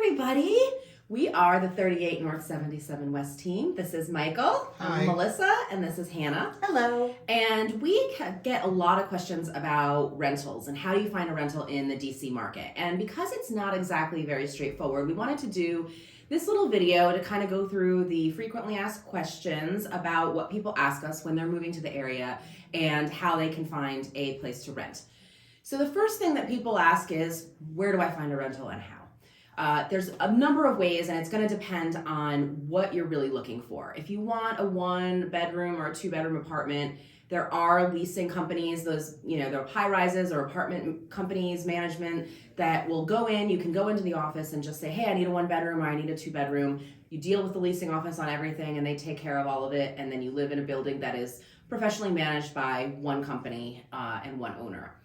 everybody. We are the 38 North 77 West team. This is Michael, I'm Melissa, and this is Hannah. Hello. And we get a lot of questions about rentals and how do you find a rental in the DC market. And because it's not exactly very straightforward, we wanted to do this little video to kind of go through the frequently asked questions about what people ask us when they're moving to the area and how they can find a place to rent. So the first thing that people ask is, where do I find a rental and how? There's a number of ways, and it's going to depend on what you're really looking for. If you want a 1-bedroom or a 2-bedroom apartment, there are leasing companies, those, they're high rises or apartment companies, management that will go in. You can go into the office and just say, hey, I need a 1-bedroom or I need a 2-bedroom. You deal with the leasing office on everything and they take care of all of it. And then you live in a building that is professionally managed by one company and one owner.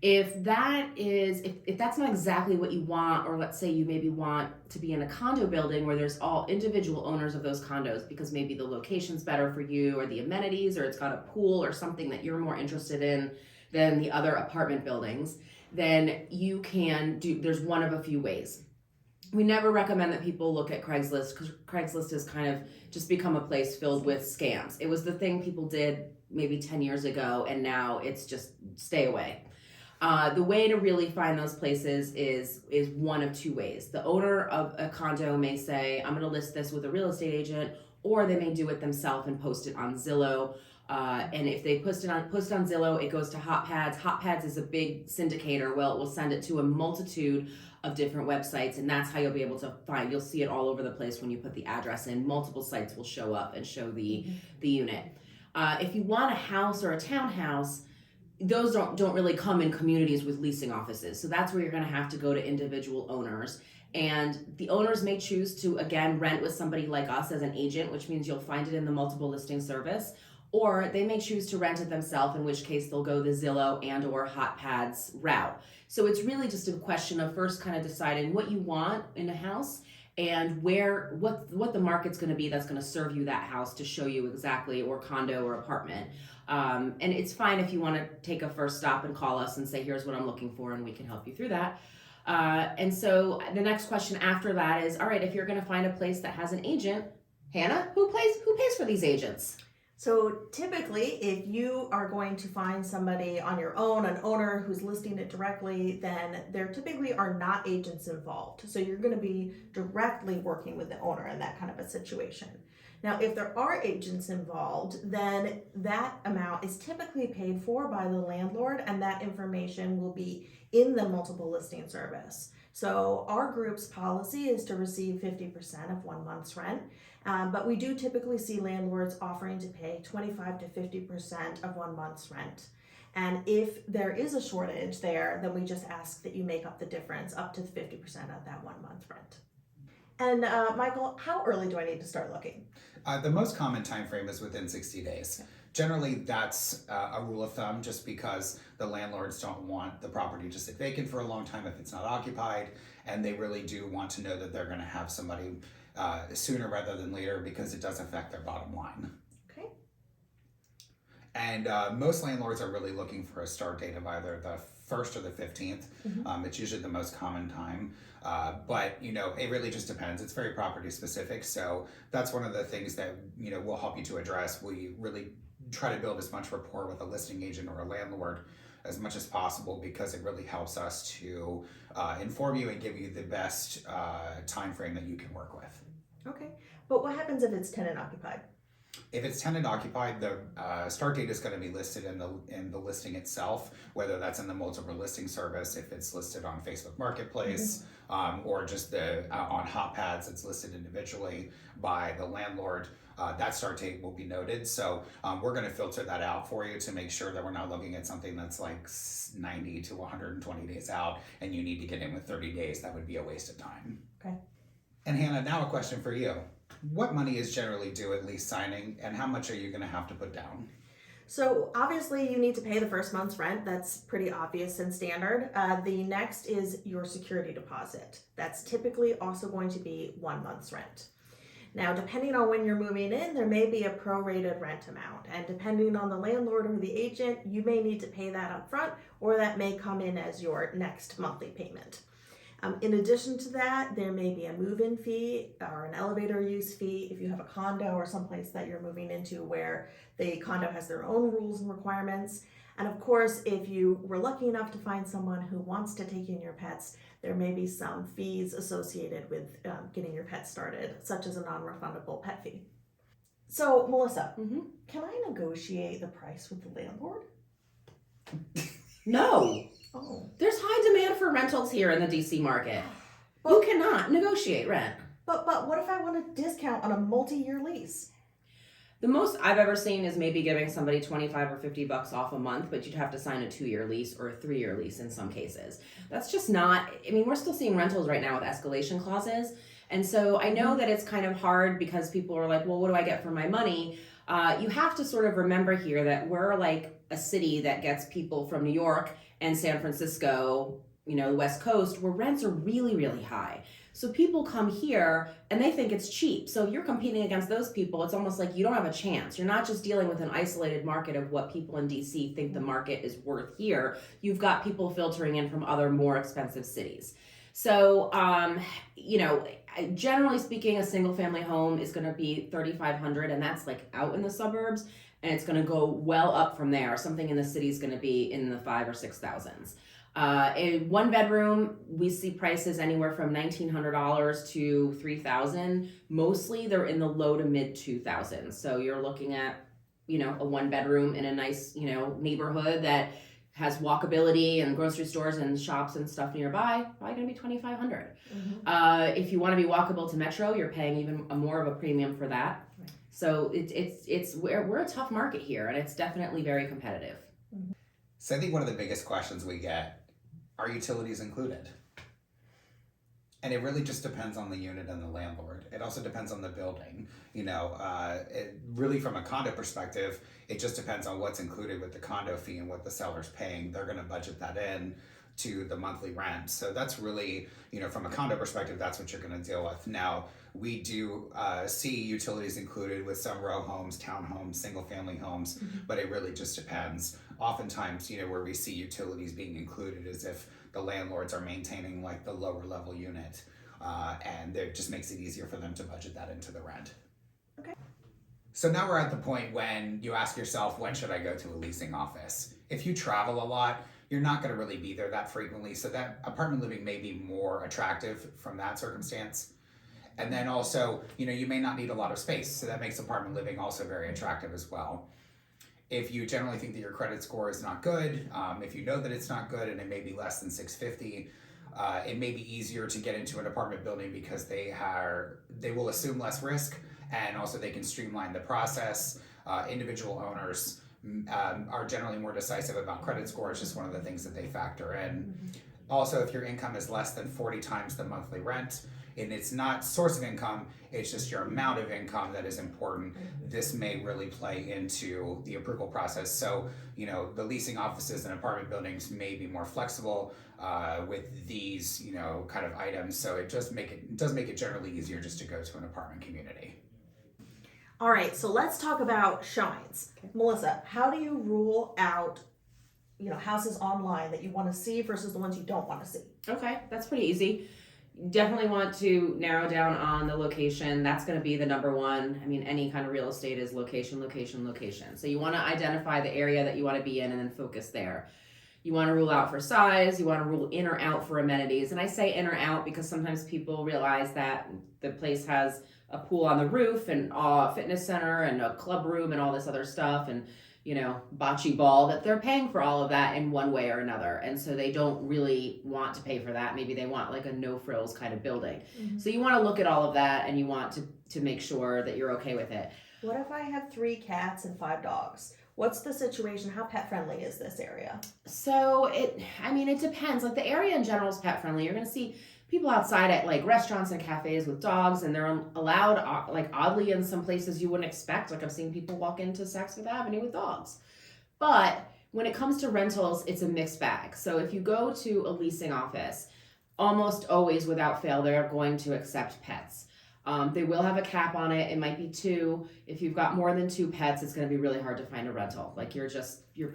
If that's not exactly what you want, or let's say you maybe want to be in a condo building where there's all individual owners of those condos because maybe the location's better for you or the amenities or it's got a pool or something that you're more interested in than the other apartment buildings, then you can there's one of a few ways. We never recommend that people look at Craigslist because Craigslist has kind of just become a place filled with scams. It was the thing people did maybe 10 years ago and now it's just stay away. The way to really find those places is one of two ways. The owner of a condo may say, I'm going to list this with a real estate agent, or they may do it themselves and post it on Zillow. And if they post it on Zillow, it goes to HotPads. HotPads is a big syndicator. Well, it will send it to a multitude of different websites, and that's how you'll be able to find. You'll see it all over the place when you put the address in. Multiple sites will show up and show the unit. If you want a house or a townhouse, those don't really come in communities with leasing offices. So that's where you're going to have to go to individual owners. And the owners may choose to, again, rent with somebody like us as an agent, which means you'll find it in the multiple listing service. Or they may choose to rent it themselves, in which case they'll go the Zillow and or HotPads route. So it's really just a question of first kind of deciding what you want in a house and what the market's going to be that's going to serve you that house to show you exactly, or condo or apartment. And it's fine if you want to take a first stop and call us and say, here's what I'm looking for, and we can help you through that. And so the next question after that is, all right, if you're going to find a place that has an agent, Hannah, who pays for these agents? So typically, if you are going to find somebody on your own, an owner who's listing it directly, then there typically are not agents involved. So you're going to be directly working with the owner in that kind of a situation. Now, if there are agents involved, then that amount is typically paid for by the landlord, and that information will be in the multiple listing service. So our group's policy is to receive 50% of 1 month's rent, but we do typically see landlords offering to pay 25 to 50% of 1 month's rent. And if there is a shortage there, then we just ask that you make up the difference up to 50% of that 1 month rent. And Michael, how early do I need to start looking? The most common time frame is within 60 days. Generally, that's a rule of thumb, just because the landlords don't want the property to sit vacant for a long time if it's not occupied, and they really do want to know that they're going to have somebody sooner rather than later, because it does affect their bottom line. Okay. And most landlords are really looking for a start date of either the 1st or the 15th. It's usually the most common time. But it really just depends. It's very property specific. So that's one of the things that, we'll help you to address. We really try to build as much rapport with a listing agent or a landlord as much as possible, because it really helps us to inform you and give you the best time frame that you can work with. Okay. But what happens if it's tenant occupied? If it's tenant occupied, the start date is going to be listed in the listing itself, whether that's in the multiple listing service, if it's listed on Facebook Marketplace, or just on HotPads, it's listed individually by the landlord. That start date will be noted. So we're going to filter that out for you to make sure that we're not looking at something that's like 90 to 120 days out and you need to get in with 30 days. That would be a waste of time. Okay. And Hannah, now a question for you. What money is generally due at lease signing, and how much are you going to have to put down? So obviously you need to pay the first month's rent. That's pretty obvious and standard. The next is your security deposit. That's typically also going to be 1 month's rent. Now, depending on when you're moving in, there may be a prorated rent amount, and depending on the landlord or the agent, you may need to pay that up front, or that may come in as your next monthly payment. In addition to that, there may be a move-in fee or an elevator use fee if you have a condo or someplace that you're moving into where the condo has their own rules and requirements. And of course, if you were lucky enough to find someone who wants to take in your pets, there may be some fees associated with getting your pet started, such as a non-refundable pet fee. So, Melissa, can I negotiate the price with the landlord? No. Oh. There's high demand for rentals here in the DC market. You cannot negotiate rent. But what if I want a discount on a multi-year lease? The most I've ever seen is maybe giving somebody 25 or 50 bucks off a month, but you'd have to sign a 2-year lease or a 3-year lease in some cases. That's just not, I mean, we're still seeing rentals right now with escalation clauses. And so I know that it's kind of hard because people are like, well, what do I get for my money? You have to sort of remember here that we're like a city that gets people from New York and San Francisco, you know, the West Coast, where rents are really, really high. So people come here and they think it's cheap. So if you're competing against those people, it's almost like you don't have a chance. You're not just dealing with an isolated market of what people in DC think the market is worth here. You've got people filtering in from other more expensive cities. So, you know, generally speaking, a single family home is going to be $3,500, and that's like out in the suburbs, and it's going to go well up from there. Something in the city is going to be in the 5,000 or 6,000s. A 1-bedroom, we see prices anywhere from $1,900 to $3,000. Mostly they're in the low to mid 2,000s. So you're looking at, you know, a 1-bedroom in a nice, you know, neighborhood that has walkability and grocery stores and shops and stuff nearby, probably gonna be $2,500. If you want to be walkable to Metro, you're paying even more of a premium for that. Right. So we're a tough market here, and it's definitely very competitive. So I think one of the biggest questions we get, are utilities included? And it really just depends on the unit and the landlord. It also depends on the building. You know, it really from a condo perspective, it just depends on what's included with the condo fee and what the seller's paying. They're gonna budget that in to the monthly rent. So that's really, you know, from a condo perspective, that's what you're gonna deal with. Now, we do see utilities included with some row homes, townhomes, single family homes, but it really just depends. Oftentimes, you know, where we see utilities being included is if the landlords are maintaining like the lower level unit, and it just makes it easier for them to budget that into the rent. Okay. So now we're at the point when you ask yourself, when should I go to a leasing office? If you travel a lot, you're not going to really be there that frequently, so that apartment living may be more attractive from that circumstance. And then also, you know, you may not need a lot of space, so that makes apartment living also very attractive as well. If you generally think that your credit score is not good, if you know that it's not good and it may be less than 650, it may be easier to get into an apartment building because they will assume less risk, and also they can streamline the process. Individual owners are generally more decisive about credit score. It's just one of the things that they factor in. Also, if your income is less than 40 times the monthly rent, and it's not source of income, it's just your amount of income that is important, this may really play into the approval process. So, you know, the leasing offices and apartment buildings may be more flexible with these, you know, kind of items. So it does make it generally easier just to go to an apartment community. All right, so let's talk about showings. Okay. Melissa, how do you rule out, you know, houses online that you want to see versus the ones you don't want to see? Okay, that's pretty easy. Definitely want to narrow down on the location. That's going to be the number one. I mean, any kind of real estate is location, location, location. So you want to identify the area that you want to be in and then focus there. You want to rule out for size. You want to rule in or out for amenities. And I say in or out because sometimes people realize that the place has a pool on the roof and a fitness center and a club room and all this other stuff and, you know, bocce ball, that they're paying for all of that in one way or another. And so they don't really want to pay for that. Maybe they want like a no frills kind of building. So you want to look at all of that and you want to make sure that you're okay with it. What if I have 3 cats and 5 dogs? What's the situation? How pet friendly is this area? So it depends. Like the area in general is pet friendly. You're going to see people outside at like restaurants and cafes with dogs, and they're allowed like oddly in some places you wouldn't expect. Like I've seen people walk into Saks Fifth Avenue with dogs. But when it comes to rentals, it's a mixed bag. So if you go to a leasing office, almost always without fail, they're going to accept pets. They will have a cap on it. It might be 2. If you've got more than 2 pets, it's going to be really hard to find a rental. Like you're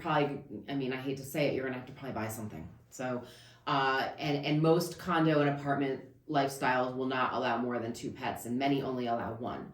probably, I mean, I hate to say it, you're going to have to probably buy something. So And most condo and apartment lifestyles will not allow more than 2 pets, and many only allow 1.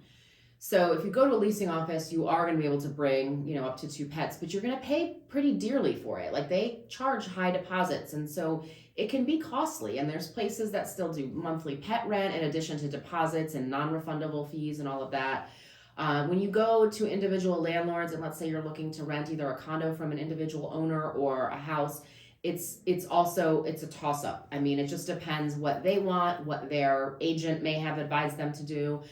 So if you go to a leasing office, you are going to be able to bring, up to 2 pets, but you're going to pay pretty dearly for it. Like, they charge high deposits, and so it can be costly. And there's places that still do monthly pet rent in addition to deposits and non-refundable fees and all of that. When you go to individual landlords, and let's say you're looking to rent either a condo from an individual owner or a house, it's a toss up. I mean, it just depends what they want, what their agent may have advised them to do.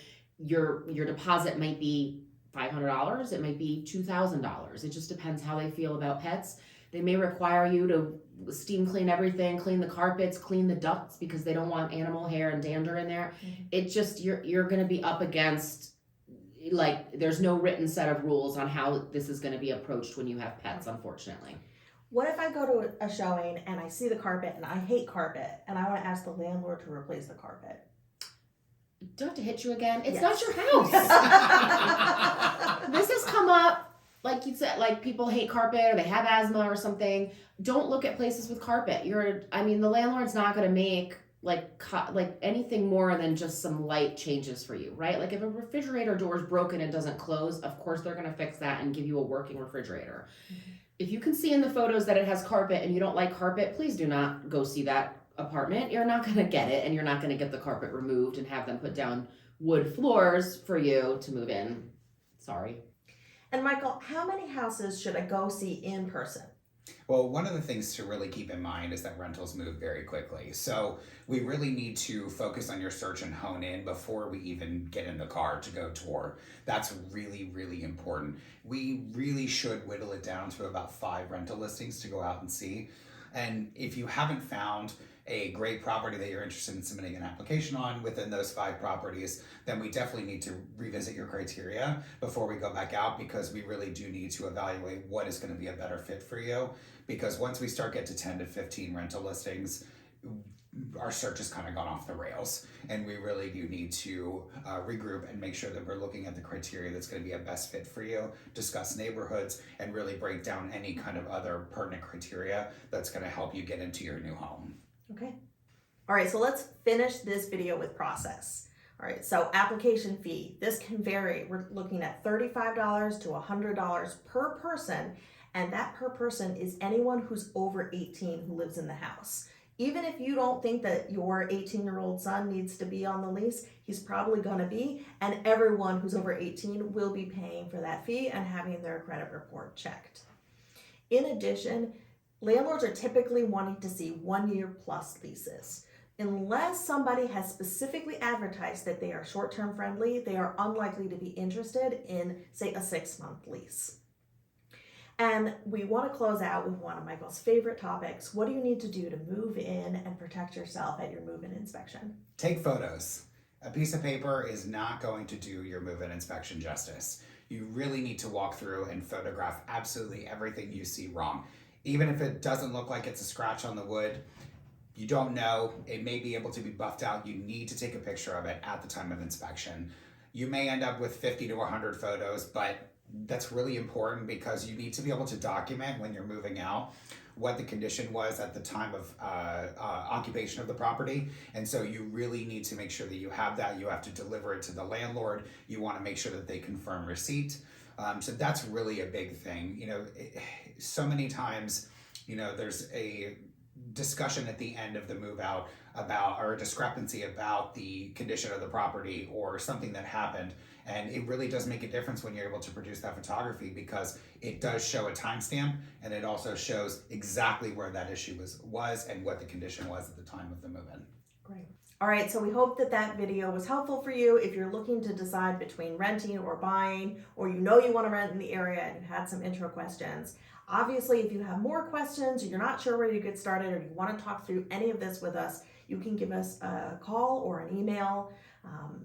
Your deposit might be $500, it might be $2,000. It just depends how they feel about pets. They may require you to steam clean everything, clean the carpets, clean the ducts, because they don't want animal hair and dander in there. Mm-hmm. It just, you're going to be up against, like, there's no written set of rules on how this is going to be approached when you have pets, unfortunately. What if I go to a showing and I see the carpet and I hate carpet and I want to ask the landlord to replace the carpet? Do I have to hit you again? It's Yes. not your house. This has come up, like you said, like people hate carpet or they have asthma or something. Don't look at places with carpet. The landlord's not going to make like anything more than just some light changes for you, right? Like if a refrigerator door is broken and doesn't close, of course they're going to fix that and give you a working refrigerator. Mm-hmm. If you can see in the photos that it has carpet and you don't like carpet, please do not go see that apartment. You're not going to get it, and you're not going to get the carpet removed and have them put down wood floors for you to move in. Sorry. And Michael, how many houses should I go see in person? Well, one of the things to really keep in mind is that rentals move very quickly. So we really need to focus on your search and hone in before we even get in the car to go tour. That's really, really important. We really should whittle it down to about 5 rental listings to go out and see. And if you haven't found a great property that you're interested in submitting an application on within those 5 properties, then we definitely need to revisit your criteria before we go back out, because we really do need to evaluate what is going to be a better fit for you. Because once we start get to 10 to 15 rental listings, our search has kind of gone off the rails, and we really do need to regroup and make sure that we're looking at the criteria that's going to be a best fit for you, discuss neighborhoods, and really break down any kind of other pertinent criteria that's going to help you get into your new home. Okay. All right, so let's finish this video with process. All right, so application fee. This can vary. We're looking at $35 to $100 per person, and that per person is anyone who's over 18 who lives in the house. Even if you don't think that your 18-year-old son needs to be on the lease, he's probably going to be, and everyone who's over 18 will be paying for that fee and having their credit report checked. In addition, landlords are typically wanting to see 1-year plus leases. Unless somebody has specifically advertised that they are short-term friendly, they are unlikely to be interested in, say, a 6-month lease. And we want to close out with one of Michael's favorite topics. What do you need to do to move in and protect yourself at your move-in inspection? Take photos. A piece of paper is not going to do your move-in inspection justice. You really need to walk through and photograph absolutely everything you see wrong. Even if it doesn't look like it's a scratch on the wood, you don't know, it may be able to be buffed out. You need to take a picture of it at the time of inspection. You may end up with 50 to 100 photos, but that's really important because you need to be able to document when you're moving out what the condition was at the time of occupation of the property. And so you really need to make sure that you have that. You have to deliver it to the landlord. You want to make sure that they confirm receipt. So that's really a big thing. So many times, there's a discussion at the end of the move out or a discrepancy about the condition of the property or something that happened. And it really does make a difference when you're able to produce that photography, because it does show a timestamp, and it also shows exactly where that issue was and what the condition was at the time of the move-in. Great. All right, so we hope that video was helpful for you if you're looking to decide between renting or buying, or you want to rent in the area and you had some intro questions. Obviously, if you have more questions or you're not sure where to get started, or you want to talk through any of this with us, you can give us a call or an email.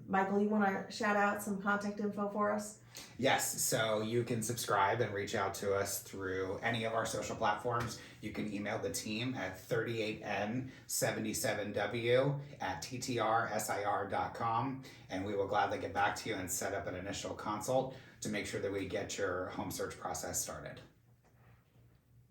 Michael, you want to shout out some contact info for us? Yes, so you can subscribe and reach out to us through any of our social platforms. You can email the team at 38n77w@ttrSIR.com, and we will gladly get back to you and set up an initial consult to make sure that we get your home search process started.